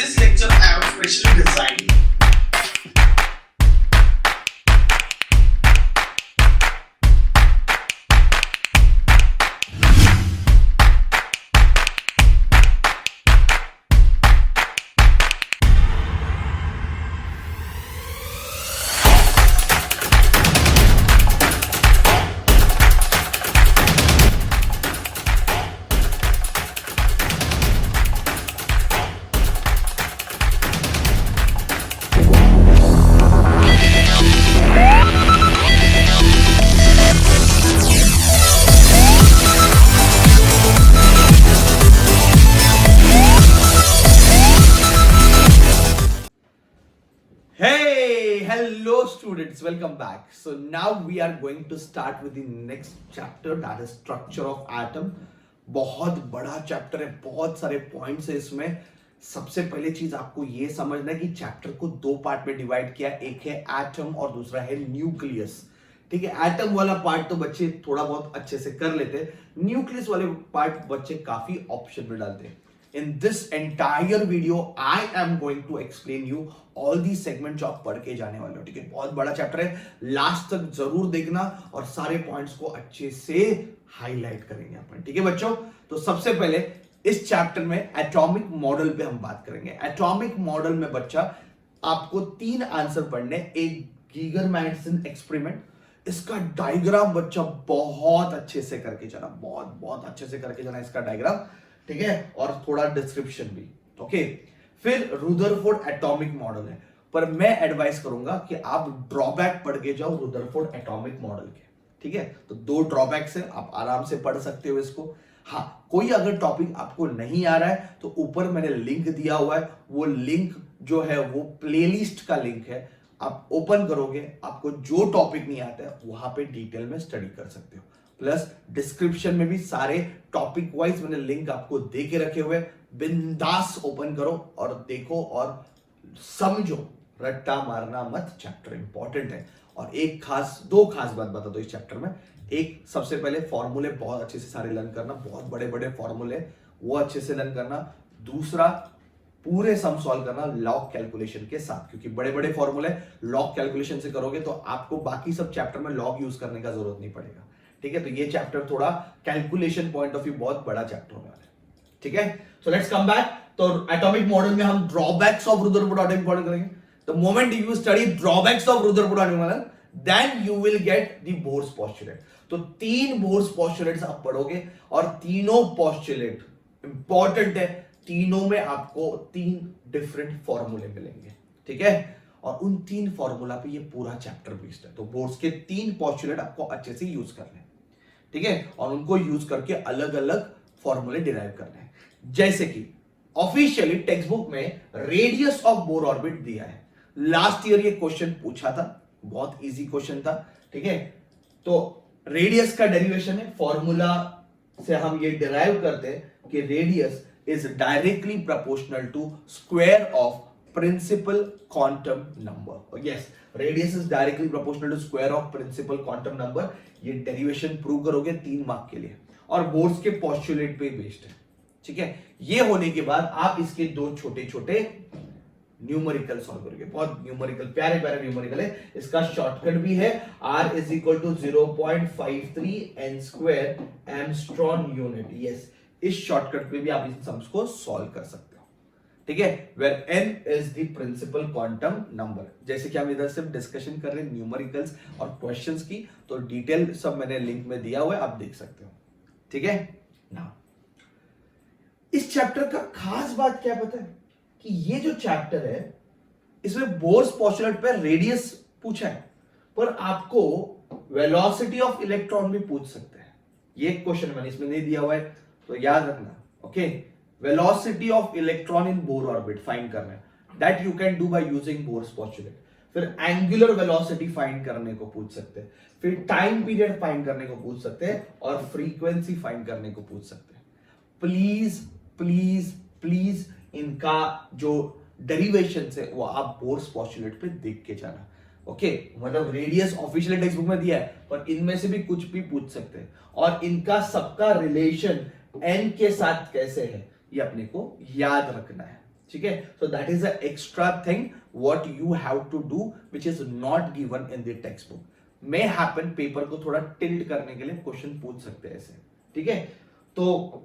This lecture I have specially designed. Hey, hello students, welcome back. So now we are going to start with the next chapter, that is structure of atom. बहुत बड़ा chapter है, बहुत सारे points है इसमें. सबसे पहले चीज आपको ये समझना है कि चैप्टर को दो पार्ट में डिवाइड किया, एक है एटम और दूसरा है न्यूक्लियस. ठीक है, एटम वाला पार्ट तो बच्चे थोड़ा बहुत अच्छे से कर लेते हैं, न्यूक्लियस वाले पार्ट बच्चे काफी ऑप्शन में डालते हैं. In this entire video, I am going to explain you all these segments जो आप पढ़ के जाने वाले हो. ठीक है, बहुत बड़ा चैप्टर है, लास्ट तक जरूर देखना और सारे पॉइंट्स को अच्छे से हाईलाइट करेंगे अपन. ठीक है बच्चों, तो सबसे पहले इस चैप्टर में एटॉमिक मॉडल पे हम बात करेंगे. एटॉमिक मॉडल में बच्चा आपको तीन आंसर पढ़ने. एक गीगर-मैडिसन एक्सपेरिमेंट, इसका डायग्राम बच्चा बहुत अच्छे से करके जाना, बहुत अच्छे से करके जाना इसका डायग्राम. ठीक है, और थोड़ा डिस्क्रिप्शन भी. ओके, फिर रुदरफोर्ड एटॉमिक मॉडल है, पर मैं एडवाइस करूंगा कि आप ड्रॉबैक पढ़ के जाओ रुदरफोर्ड एटॉमिक मॉडल के. ठीक है, तो दो ड्रॉबैक्स है, आप आराम से पढ़ सकते हो इसको. हाँ, कोई अगर टॉपिक आपको नहीं आ रहा है तो ऊपर मैंने लिंक दिया हुआ है, वो लिंक जो है वो प्लेलिस्ट का लिंक है. आप ओपन करोगे, आपको जो टॉपिक नहीं आता है वहां पे डिटेल में स्टडी कर सकते हो. प्लस डिस्क्रिप्शन में भी सारे टॉपिक वाइज मैंने लिंक आपको दे के रखे हुए. बिंदास ओपन करो और देखो और समझो, रट्टा मारना मत, चैप्टर इंपॉर्टेंट है. और दो खास बात बता दो इस चैप्टर में. एक, सबसे पहले फॉर्मूले बहुत अच्छे से सारे लर्न करना, बहुत बड़े बड़े फॉर्मूले वो अच्छे से लर्न करना. दूसरा, पूरे सम सॉल्व करना लॉग कैलकुलेशन के साथ, क्योंकि बड़े बड़े फॉर्मूले लॉग कैलकुलेशन से करोगे तो आपको बाकी सब चैप्टर में लॉग यूज करने का जरूरत नहीं पड़ेगा. ठीक है, तो ये चैप्टर थोड़ा कैलकुलेशन पॉइंट ऑफ व्यू बहुत बड़ा चैप्टर होने वाला है. ठीक है, सो लेट्स कम बैक. तो एटॉमिक मॉडल में हम drawbacks of Rutherford atomic model करेंगे. The moment you study drawbacks of Rutherford atomic model, then you will get the Bohr's postulate. तो तीन बोर्स पोस्टुलेट्स आप पढ़ोगे और तीनों पोस्टुलेट इंपॉर्टेंट है. तीनों में आपको तीन डिफरेंट फॉर्मूले मिलेंगे. ठीक है, और उन तीन फॉर्मूला पे ये पूरा चैप्टर बेस्ड है. तो बोर्ड्स के तीन पोस्टुलेट आपको अच्छे से यूज करने हैं. ठीक है, और उनको यूज करके अलग अलग फॉर्मूले डिराइव करने हैं. जैसे कि ऑफिशियली टेक्स्ट बुक में रेडियस ऑफ बोर ऑर्बिट दिया है. लास्ट ईयर ये क्वेश्चन पूछा था, बहुत इजी क्वेश्चन था. ठीक है, तो रेडियस का डेरिवेशन है, फॉर्मूला से हम ये डिराइव करते हैं कि radius is directly proportional to square of principal quantum number. Yes, radius is directly proportional to square of principal quantum number. ये डेरिवेशन प्रूव करोगे 3 मार्क के लिए और बोर्ड्स के पोस्टुलेट पे बेस्ड है. ठीक है, ये होने के बाद आप इसके दो छोटे छोटे न्यूमेरिकल सॉल्व करोगे. बहुत न्यूमेरिकल, प्यारे प्यारे न्यूमेरिकल है. इसका शॉर्टकट भी है, r is equal to 0.53 n square angstrom unit. Yes, इस शॉर्टकट पे भी आप इन सम्स को सॉल्व कर सकते हो. ठीक है, where n is the principal quantum number. जैसे कि हम इधर सिर्फ डिस्कशन कर रहे हैं न्यूमेरिकल्स और क्वेश्चंस की, तो डिटेल सब मैंने लिंक में दिया हुआ है, आप देख सकते हो. ठीक है, नाउ इस चैप्टर का खास बात क्या पता है कि ये जो चैप्टर है इसमें बोर्स पोस्टुलेट पे रेडियस पूछा है, पर आपको वेलोसिटी ऑफ इलेक्ट्रॉन भी पूछ सकते हैं. ये क्वेश्चन मैंने इसमें नहीं दिया हुआ है, तो याद रखना. Okay, velocity of electron in Bohr orbit find करना है, that you can do by using Bohr's postulate. फिर एंगुलर वेलोसिटी फाइंड करने को पूछ सकते हैं, फिर टाइम पीरियड फाइंड करने को पूछ सकते हैं और फ्रीक्वेंसी फाइंड करने को पूछ सकते हैं. प्लीज प्लीज प्लीज इनका जो डेरिवेशन है वो आप बोर्स पोस्टुलेट पे देख के जाना. ओके, मतलब रेडियस ऑफिशियल टेक्स्ट बुक में दिया है, पर इनमें से भी कुछ भी पूछ सकते हैं. और इनका सबका रिलेशन n के साथ कैसे है ये अपने को याद रखना है. ठीक है. So that is a extra thing what you have to do which is not given in the text book. May happen paper को थोड़ा टिल्ट करने के लिए क्वेश्चन पूछ सकते हैं ऐसे. ठीक है. तो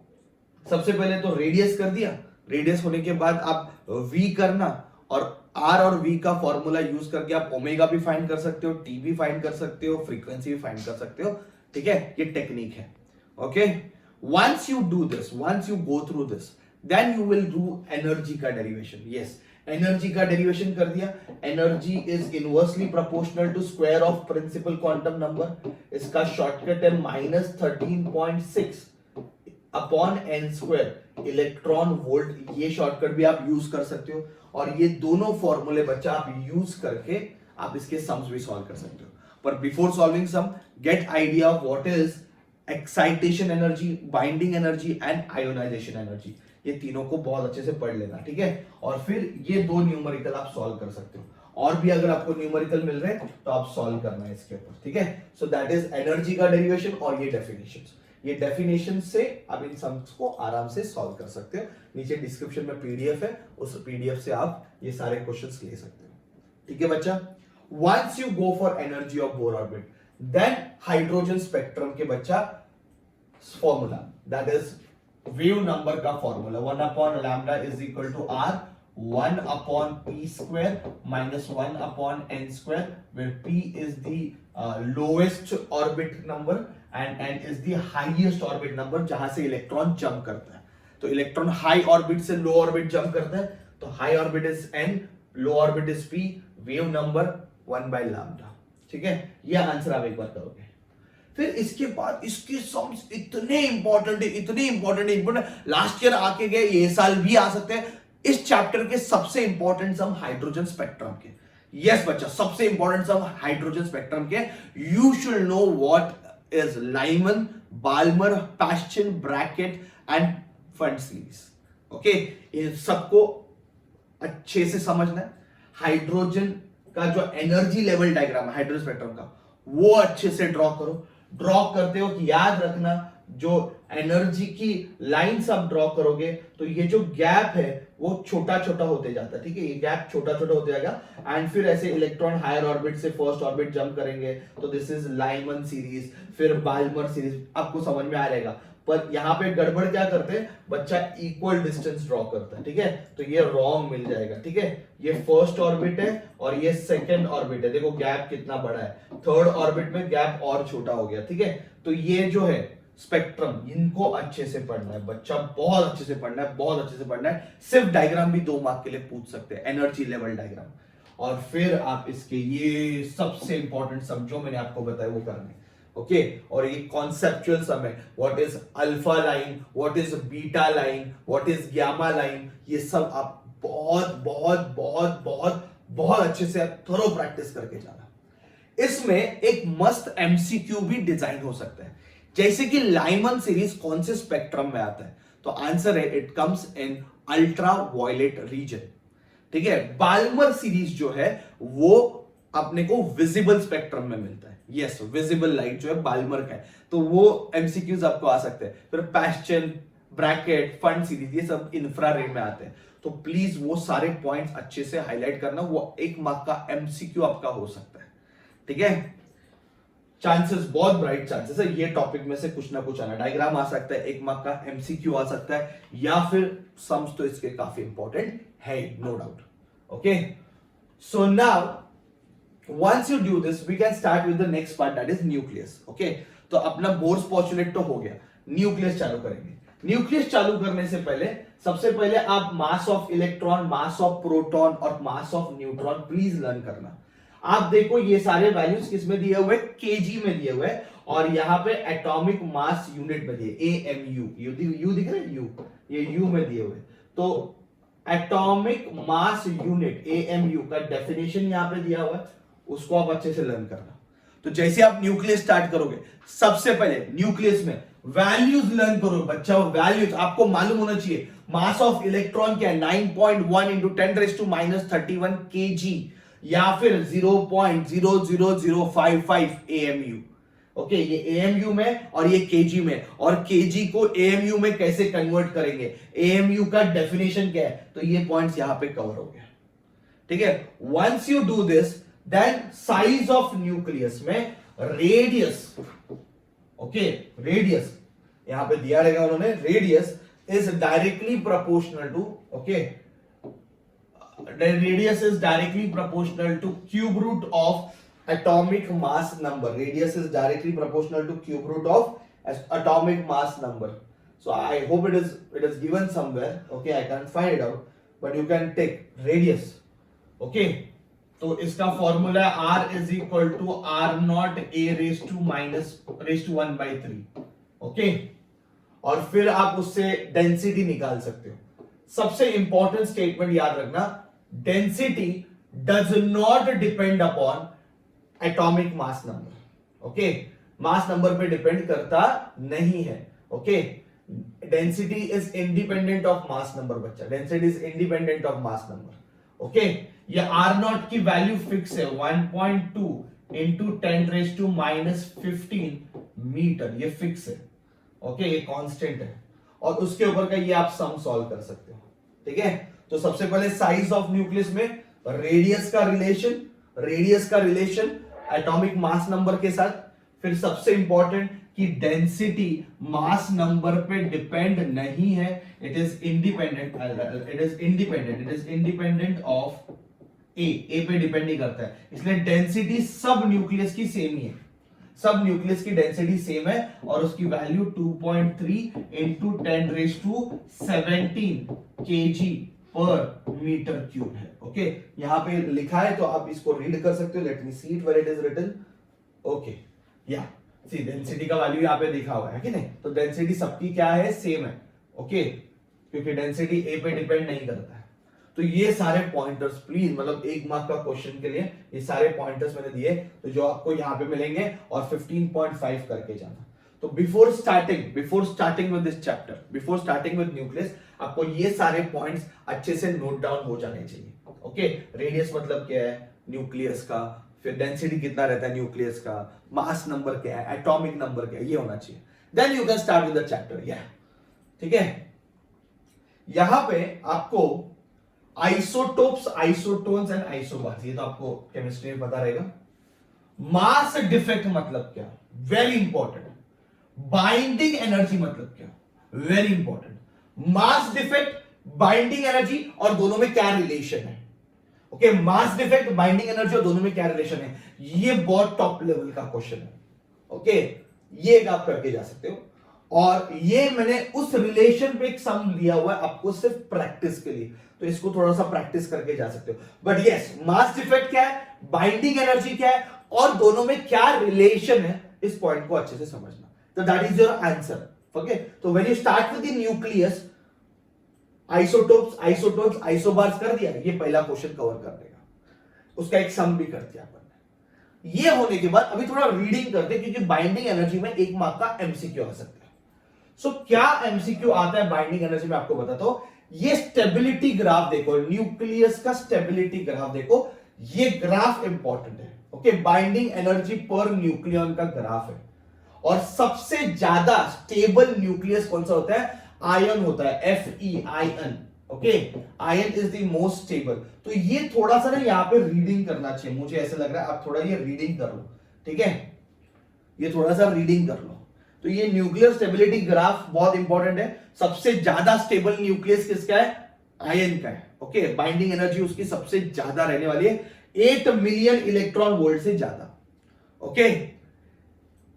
सबसे पहले तो रेडियस कर दिया. रेडियस होने के बाद आप v करना, और r और v का फॉर्मूला यूज करके आप ओमेगा भी फाइंड कर सकते हो, t भी फाइंड कर सकते हो, फ्रीक्वेंसी भी फाइंड कर सकते हो. ठीक है. ये टेक्निक है. Okay. once you do this, once you go through this, then you will do energy का derivation. yes, energy का derivation कर दिया. energy is inversely proportional to square of principal quantum number. इसका शॉर्टकट है -13.6 upon n square electron volt. ये shortcut भी आप use कर सकते हो, और ये दोनों फॉर्मूले बच्चा आप यूज करके आप इसके सम्स भी सॉल्व कर सकते हो. पर before solving some, get idea of what is excitation energy, binding energy and ionisation energy. ये तीनों को बहुत अच्छे से पढ़ लेना. ठीक है. और फिर ये दो न्यूमेरिकल आप सॉल्व कर सकते हो, और भी अगर आपको न्यूमेरिकल मिल रहे हैं तो आप सॉल्व करना है इसके ऊपर. ठीक है. सो दैट इज एनर्जी का डेरिवेशन और ये डेफिनेशंस. ये डेफिनेशन से आप इन सम्स को आराम से सॉल्व कर सकते हो. नीचे डिस्क्रिप्शन में पीडीएफ है, उस पीडीएफ से आप ये सारे क्वेश्चंस ले सकते हो. ठीक है बच्चा. Once you go for energy of Bohr orbit, then hydrogen spectrum के बच्चा formula, that is wave number का formula 1 upon lambda is equal to r 1 upon p square minus 1 upon n square, where p is the lowest orbit number and n is the highest orbit number जहां से electron jump करता है. तो electron high orbit से लो orbit jump करता है, तो high orbit is n, low orbit is p, wave number 1 by lambda. ठीक है. ये आंसर आप एक बार करोगे. फिर इसके बाद इसके सम्स इतने इंपॉर्टेंट है, लास्ट ईयर आके गए, ये साल भी आ सकते हैं. इस चैप्टर के सबसे इंपॉर्टेंट सम हाइड्रोजन स्पेक्ट्रम के. यस बच्चा, सबसे इंपॉर्टेंट सम हाइड्रोजन स्पेक्ट्रम के. You should know what is Lyman, Balmer, Paschen, Brackett and Pfund series. Okay. इन सबको अच्छे से समझना है. हाइड्रोजन का जो एनर्जी लेवल डायग्राम है हाइड्रोजन स्पेक्ट्रम का, वो अच्छे से ड्रॉ करो. ड्रॉ करते हो कि याद रखना, जो एनर्जी की लाइंस आप ड्रॉ करोगे तो ये जो गैप है वो छोटा छोटा होते जाता है. ठीक है. ये गैप छोटा छोटा होते जाएगा, एंड फिर ऐसे इलेक्ट्रॉन हायर ऑर्बिट से फर्स्ट ऑर्बिट जंप करेंगे, तो दिस इज लाइमन सीरीज, फिर बाल्मर सीरीज. आपको समझ में आ जाएगा. पर यहां पे गड़बड़ क्या करते हैं बच्चा, इक्वल डिस्टेंस ड्रॉ करता है. ठीक है. तो ये रॉन्ग मिल जाएगा. ठीक है. ये फर्स्ट ऑर्बिट है और ये सेकंड ऑर्बिट है. देखो गैप कितना बड़ा है. थर्ड ऑर्बिट में गैप और छोटा हो गया. ठीक है. तो ये जो है स्पेक्ट्रम, इनको अच्छे से पढ़ना है बच्चा, बहुत अच्छे से पढ़ना है, बहुत अच्छे से पढ़ना है. सिर्फ डायग्राम भी 2 मार्क के लिए पूछ सकते हैं, एनर्जी लेवल डायग्राम. और फिर आप इसके ये सबसे इंपॉर्टेंट सम जो मैंने आपको बताया वो करने. ओके. और ये कॉन्सेप्चुअल सम है. What is alpha line, what is beta line, what is gamma line, ये सब आप बहुत बहुत बहुत बहुत बहुत अच्छे से थोरो प्रैक्टिस करके जाना. इसमें एक मस्त एमसीक्यू भी डिजाइन हो सकता है, जैसे कि लाइमन सीरीज कौन से स्पेक्ट्रम में आता है. तो आंसर है it comes in ultraviolet region. ठीक है. बाल्मर सीरीज जो है वो अपने को विजिबल स्पेक्ट्रम में मिलता है. यस, विजिबल लाइट जो है बाल्मर का है, तो वो एमसीक्यूज आपको आ सकते हैं. फिर पैश्चन, ब्रैकेट, फंड सीरीज, ये सब इंफ्रारेड में आते हैं. तो प्लीज वो सारे पॉइंट्स अच्छे से हाईलाइट करना, वो 1 मार्क का एमसीक्यू आपका हो सकता है. ठीक है. चांसेस, बहुत ब्राइट चांसेस है ये टॉपिक में से कुछ ना कुछ आना. डायग्राम आ सकता है, 1 मार्क का एमसीक्यू आ सकता है, या फिर सम्स तो इसके काफी इंपॉर्टेंट है, no doubt. Okay. So now once you do this we can start with the next part, that is nucleus. okay. तो अपना बोर्स पोस्टुलेट तो हो गया. न्यूक्लियस चालू करेंगे. न्यूक्लियस चालू करने से पहले सबसे पहले आप mass of electron, mass of proton और mass of neutron please learn करना. आप देखो ये सारे वैल्यूज किस में दिए हुए, केजी में दिए हुए, और यहाँ पे एटॉमिक मास यूनिट में दिए एएमयू. यू दिख रहा है, यू, ये यू में दिए हुए. तो एटॉमिक मास यूनिट एएमयू का डेफिनेशन यहाँ पे दिया हुआ है, उसको आप अच्छे से लर्न करना. तो जैसे आप न्यूक्लियस स्टार्ट करोगे, सबसे पहले न्यूक्लियस में वैल्यूज लर्न करो बच्चा. वैल्यूज आपको मालूम होना चाहिए. मास ऑफ इलेक्ट्रॉन क्या है, 9.1 इंटू 10⁻³ kg, या फिर 0.00055 AMU. ओके ये एएमयू में और ये केजी में, और केजी को एएमयू में कैसे कन्वर्ट करेंगे, एएमयू का डेफिनेशन क्या है, तो ये पॉइंट्स यहां पे कवर हो गया, ठीक है। Once you do this then size of nucleus में रेडियस, ओके रेडियस यहां पे दिया रहेगा उन्होंने, radius is directly proportional to, okay radius is directly proportional to cube root of atomic mass number. Radius is directly proportional to cube root of atomic mass number. So I hope it is given somewhere. Okay, I can't find it out, but you can take radius. Okay, तो इसका formula है r is equal to r naught a raised to 1 by 3. Okay, और फिर आप उससे density निकाल सकते हो। सबसे इंपॉर्टेंट स्टेटमेंट याद रखना, density does not depend upon atomic mass number. Okay, mass number पे डिपेंड करता नहीं है। Okay, density is independent of mass number बच्चा, density is independent of mass number. Okay, ये आर नॉट की वैल्यू फिक्स है 1.2 इंटू 10⁻⁻15 मीटर, ये fix है। ओके, ये कांस्टेंट है और उसके ऊपर का ये आप सम सॉल्व कर सकते हो, ठीक है। तो सबसे पहले साइज ऑफ न्यूक्लियस में रेडियस का रिलेशन एटॉमिक मास नंबर के साथ, फिर सबसे इंपॉर्टेंट कि डेंसिटी मास नंबर पे डिपेंड नहीं है, इट इज इंडिपेंडेंट ऑफ ए पे डिपेंड नहीं करता है, इसलिए डेंसिटी सब न्यूक्लियस की सेम ही है, सब न्यूक्लियस की डेंसिटी सेम है और उसकी वैल्यू 2.3 इंटू 10⁻17 kg पर मीटर क्यूब है। ओके, यहां पे लिखा है तो आप इसको रीड कर सकते हो। Let me see it where it is written. Okay, yeah see density का वैल्यू यहां पे लिखा हुआ है कि नहीं, तो डेंसिटी सबकी क्या है, सेम है। ओके, क्योंकि डेंसिटी ए पे डिपेंड नहीं करता है। तो ये सारे पॉइंटर्स प्लीज, मतलब 1 मार्क का क्वेश्चन के लिए ये सारे पॉइंटर्स मैंने दिए, तो जो आपको यहां पे मिलेंगे, और 15.5 करके जाना। तो before starting with this chapter, before starting with nucleus, आपको ये सारे पॉइंट्स अच्छे से नोट डाउन हो जाने चाहिए। ओके, रेडियस मतलब क्या है न्यूक्लियस का, फिर डेंसिटी कितना रहता है न्यूक्लियस का, मास नंबर क्या है, एटॉमिक नंबर क्या है, ये होना चाहिए। Then you can start with the chapter. Yeah ठीक है, यहां पे आपको आइसोटोप्स, आइसोटोन्स एंड आइसोबार्स, ये तो आपको केमिस्ट्री में पता रहेगा। मास डिफेक्ट मतलब क्या, वेरी इंपॉर्टेंट। बाइंडिंग एनर्जी मतलब क्या, very important. Mass defect, binding energy और दोनों में क्या रिलेशन है। Okay, mass defect, binding energy और दोनों में क्या रिलेशन है, ये बहुत टॉप लेवल का क्वेश्चन है। ओके, ये आप करके जा सकते हो, और ये मैंने उस रिलेशन पे एक सम दिया हुआ है आपको सिर्फ प्रैक्टिस के लिए, तो इसको थोड़ा सा प्रैक्टिस करके जा सकते हो। बट यस, मास डिफेक्ट क्या है, बाइंडिंग एनर्जी क्या है, और दोनों में क्या रिलेशन है, इस पॉइंट को अच्छे से समझना। तो that is your answer. Okay, तो when you start with the nucleus, isotopes, isotones, isobars कर दिया, ये पहला क्वेश्चन कवर कर देगा, उसका एक सम भी कर दिया अपन। ये होने के बाद अभी थोड़ा रीडिंग करते हैं, क्योंकि बाइंडिंग एनर्जी में 1 मार्क का एमसीक्यू आ सकता है। सो क्या एमसीक्यू आता है बाइंडिंग एनर्जी में, आपको बताता हूं। ये स्टेबिलिटी ग्राफ देखो, न्यूक्लियस का स्टेबिलिटी ग्राफ देखो, ये ग्राफ इंपॉर्टेंट है। Okay, binding energy per nucleon का ग्राफ है, और सबसे ज्यादा स्टेबल न्यूक्लियस कौन सा होता है, आयन होता है, Fe, okay, ion is the most stable. तो ये थोड़ा सा ना यहाँ पे रीडिंग करना चाहिए, मुझे ऐसा लग रहा है, आप थोड़ा ये रीडिंग कर लो, ठीक है, ये थोड़ा सा रीडिंग कर लो। तो ये न्यूक्लियर स्टेबिलिटी ग्राफ बहुत इंपॉर्टेंट है। सबसे ज्यादा स्टेबल न्यूक्लियस किसका है, आयन का है। ओके, बाइंडिंग एनर्जी उसकी सबसे ज्यादा रहने वाली है, 8 मिलियन इलेक्ट्रॉन वोल्ट से ज्यादा। ओके,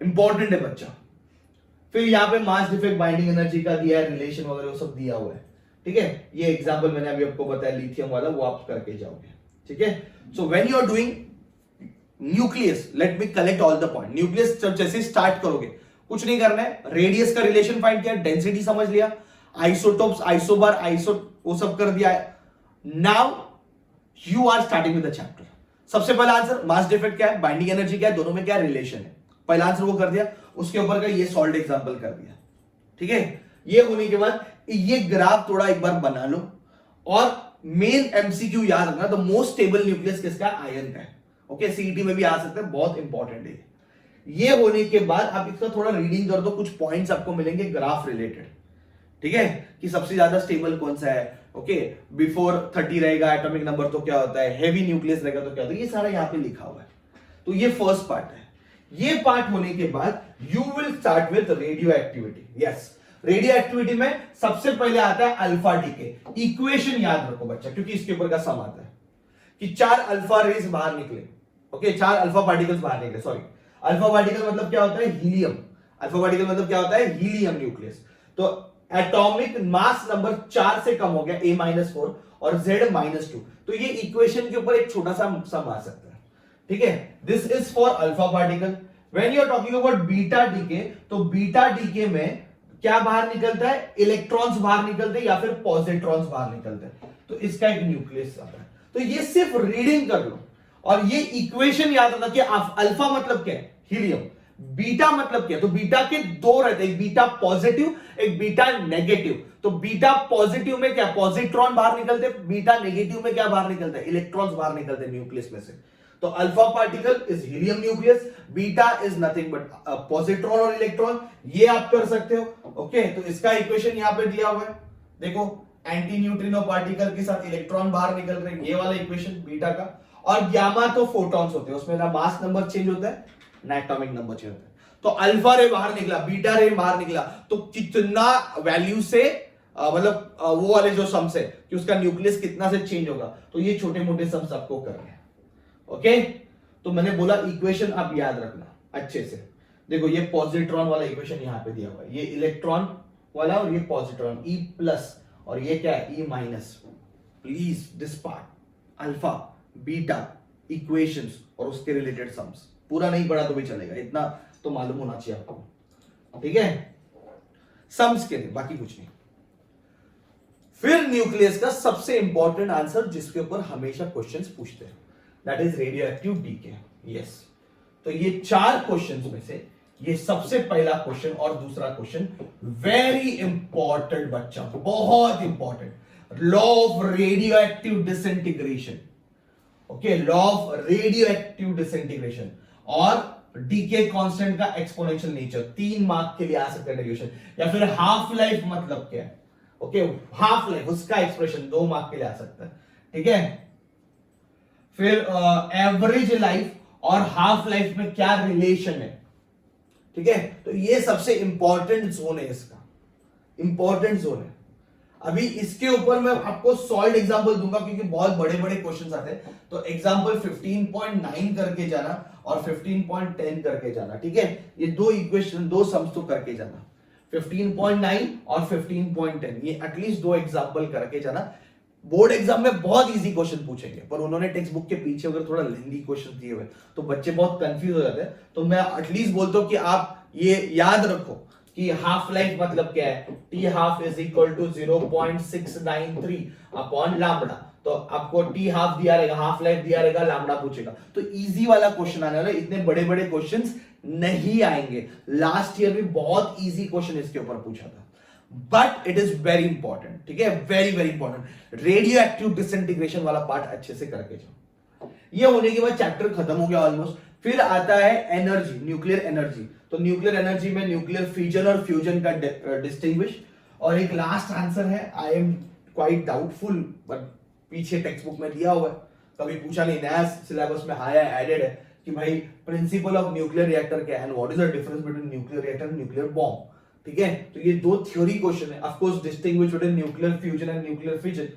इंपॉर्टेंट है बच्चा। फिर यहां पे मास डिफेक्ट, बाइंडिंग एनर्जी का दिया है, रिलेशन वगैरह वो सब दिया हुआ है, ठीक है। ये एग्जांपल मैंने अभी आपको बताया लिथियम वाला, वो आप करके जाओगे, ठीक है। So when you are doing nucleus, let me collect all the point. Nucleus जब जैसे स्टार्ट करोगे, कुछ नहीं करना है, रेडियस का रिलेशन फाइंड किया, डेंसिटी समझ लिया, आइसोटोप्स, आइसोबार, वो सब कर दिया है। Now you are starting with the chapter. सबसे पहला आंसर, मास डिफेक्ट क्या है, बाइंडिंग एनर्जी क्या है, दोनों में क्या रिलेशन है, पहला आंसर वो कर दिया। उसके ऊपर का ये सॉल्व एग्जांपल कर दिया, ठीक है। ये होने के बाद ये ग्राफ थोड़ा एक बार बना लो, और मेन एमसीक्यू याद रखना, द मोस्ट स्टेबल न्यूक्लियस किसका, आयन का है। ओके, सीईटी में भी आ सकता है, बहुत इंपॉर्टेंट है। ये होने के बाद आप इसका थोड़ा रीडिंग कर दो, कुछ पॉइंट्स आपको मिलेंगे ग्राफ रिलेटेड, ठीक है, कि सबसे ज्यादा स्टेबल कौन सा है, ओके, बिफोर 30 रहेगा एटॉमिक नंबर तो क्या होता है, हेवी न्यूक्लियस रहेगा तो क्या होता है, ये सारा यहाँ पे लिखा हुआ है। तो ये फर्स्ट पार्ट है। ये पार्ट होने के बाद you will start with radio activity. Yes, radio activity में सबसे पहले आता है अल्फा डीके। इक्वेशन याद रखो बच्चा, क्योंकि इसके ऊपर का सम आता है कि 4 अल्फा रेज बाहर निकले, ओके, 4 अल्फा पार्टिकल्स बाहर निकले, सॉरी, अल्फा पार्टिकल मतलब क्या होता है, हीलियम। अल्फा पार्टिकल मतलब क्या होता है, हीलियम न्यूक्लियस। तो एटॉमिक मास नंबर 4 से कम हो गया, A-4 और Z-2, तो ये इक्वेशन के ऊपर एक छोटा सा सम आ सकता है, ठीक है। This is for alpha particle. When you are talking about beta decay, तो बीटा डीके में क्या बाहर निकलता है, इलेक्ट्रॉन्स बाहर निकलते हैं या फिर पॉजिट्रॉन्स बाहर निकलते हैं, तो इसका एक न्यूक्लियस आता है। तो ये सिर्फ रीडिंग कर लो और ये इक्वेशन याद रखना कि अल्फा मतलब क्या है, हीलियम, बीटा मतलब क्या है, तो बीटा के दो रहते हैं, एक बीटा पॉजिटिव एक बीटा नेगेटिव। तो बीटा पॉजिटिव में क्या, पॉजिट्रॉन बाहर निकलते हैं, बीटा नेगेटिव में क्या बाहर निकलता है, इलेक्ट्रॉन्स बाहर निकलते हैं न्यूक्लियस में से। तो alpha particle is helium nucleus, beta is nothing but positron और इलेक्ट्रॉन, ये आप कर सकते हो, ओके। तो इसका इक्वेशन यहां पे दिया हुआ है, देखो, एंटी न्यूट्रिनो पार्टिकल के साथ इलेक्ट्रॉन बाहर निकल रहे हैं, ये वाला इक्वेशन बीटा का। और गामा तो फोटॉन्स होते हैं, उसमें ना मास नंबर चेंज होता है ना एटॉमिक नंबर चेंज होता है। तो अल्फा रे बाहर निकला, बीटा रे बाहर निकला, तो कितना वैल्यू से मतलब वो वाले जो सम्स है कि उसका न्यूक्लियस कितना से चेंज होगा, तो ये छोटे मोटे सम्स आपको करने हैं, ओके। तो मैंने बोला इक्वेशन आप याद रखना अच्छे से। देखो ये पॉजिट्रॉन वाला इक्वेशन यहां पे दिया हुआ है, ये इलेक्ट्रॉन वाला और ये पॉजिट्रॉन, E प्लस और ये क्या है, E minus. Please this part alpha beta equations और उसके रिलेटेड सम्स पूरा नहीं पढ़ा तो भी चलेगा, इतना तो मालूम होना चाहिए आपको, ठीक है, सम्स के लिए, बाकी कुछ नहीं। फिर न्यूक्लियस का सबसे इंपॉर्टेंट आंसर जिसके ऊपर हमेशा क्वेश्चंस पूछते हैं, that is radioactive decay. Yes, तो ये 4 क्वेश्चंस में से ये सबसे पहला क्वेश्चन और दूसरा क्वेश्चन वेरी इंपॉर्टेंट बच्चा, बहुत important, law of radio active disintegration, okay, law of radio active disintegration और डीके कांस्टेंट का एक्सपोनेंशियल नेचर, 3 मार्क के लिए आ सकता है डेरिवेशन। या फिर हाफ लाइफ मतलब क्या है, ओके, हाफ लाइफ उसका एक्सप्रेशन 2 मार्क के लिए आ सकता है, ठीक है। फिर एवरेज लाइफ और हाफ लाइफ में क्या रिलेशन है, ठीक है। तो ये सबसे इंपॉर्टेंट जोन है, इसका इंपॉर्टेंट जोन है। अभी इसके ऊपर मैं आपको सॉल्ड एग्जांपल दूंगा क्योंकि बहुत बड़े बड़े क्वेश्चंस आते हैं, तो एग्जांपल 15.9 करके जाना और 15.10 करके जाना, ठीक है। ये 2 इक्वेशन 2 सम्स तो करके जाना, 15.9 और 15.10, ये एटलीस्ट 2 एग्जांपल करके जाना। बोर्ड एग्जाम में बहुत इजी क्वेश्चन पूछेंगे, पर उन्होंने टेक्स्ट बुक के पीछे अगर थोड़ा लेंथी क्वेश्चन दिए हुए तो बच्चे बहुत कंफ्यूज हो जाते हैं। तो मैं एटलीस्ट बोलता हूं कि आप ये याद रखो कि हाफ लाइफ मतलब क्या है, T half is equal to 0.693 upon lambda. तो आपको टी हाफ दिया रहेगा, हाफ लाइफ दिया रहेगा, लैम्बडा पूछेगा, तो इजी वाला क्वेश्चन आने वाला है, इतने बड़े बड़े क्वेश्चंस नहीं आएंगे। लास्ट ईयर भी बहुत इजी क्वेश्चन इसके ऊपर पूछा था, but it is very important, ठीक है, very very important. Radio active disintegration वाला पार्ट अच्छे से करके जाओ। ये होने के बाद चैप्टर खत्म हो गया ऑलमोस्ट। फिर आता है एनर्जी, न्यूक्लियर एनर्जी। तो न्यूक्लियर एनर्जी में न्यूक्लियर फिजन और फ्यूजन का डिस्टिंग्विश, और एक लास्ट आंसर है, I am quite doubtful, but पीछे टेक्स्ट बुक में दिया हुआ है, कभी पूछा नहीं, नया सिलेबस में आया एडेड है कि भाई प्रिंसिपल ऑफ न्यूक्लियर रिएक्टर क्या है and what is the difference between nuclear reactor and nuclear bomb, ठीक है। तो ये 2 थ्योरी क्वेश्चन है, of course distinguish between nuclear fusion and nuclear fission,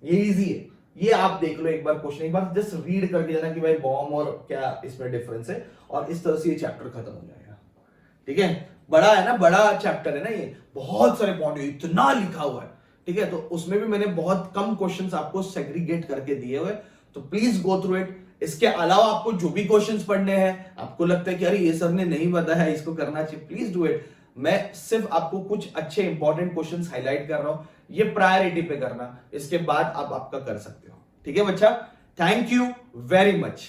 ये इजी है, ये आप देख लो एक बार क्वेश्चन, एक बार जस्ट रीड करके जाना कि भाई बॉम्ब और क्या इसमें डिफरेंस है, और इस तरह से ये चैप्टर खत्म हो जाएगा, ठीक है। बड़ा है ना, बड़ा चैप्टर है ना, ये बहुत सारे पॉइंट इतना लिखा हुआ है, ठीक है। तो उसमें भी मैंने बहुत कम क्वेश्चंस आपको सेग्रीगेट करके दिए हुए, तो प्लीज गो थ्रू इट। इसके अलावा आपको जो भी क्वेश्चंस पढ़ने हैं, आपको लगता है कि अरे ये सर ने नहीं बताया, इसको करना चाहिए, प्लीज डू इट। मैं सिर्फ आपको कुछ अच्छे इंपॉर्टेंट क्वेश्चंस हाईलाइट कर रहा हूं, ये प्रायोरिटी पे करना, इसके बाद आप आपका कर सकते हो, ठीक है बच्चा। Thank you very much.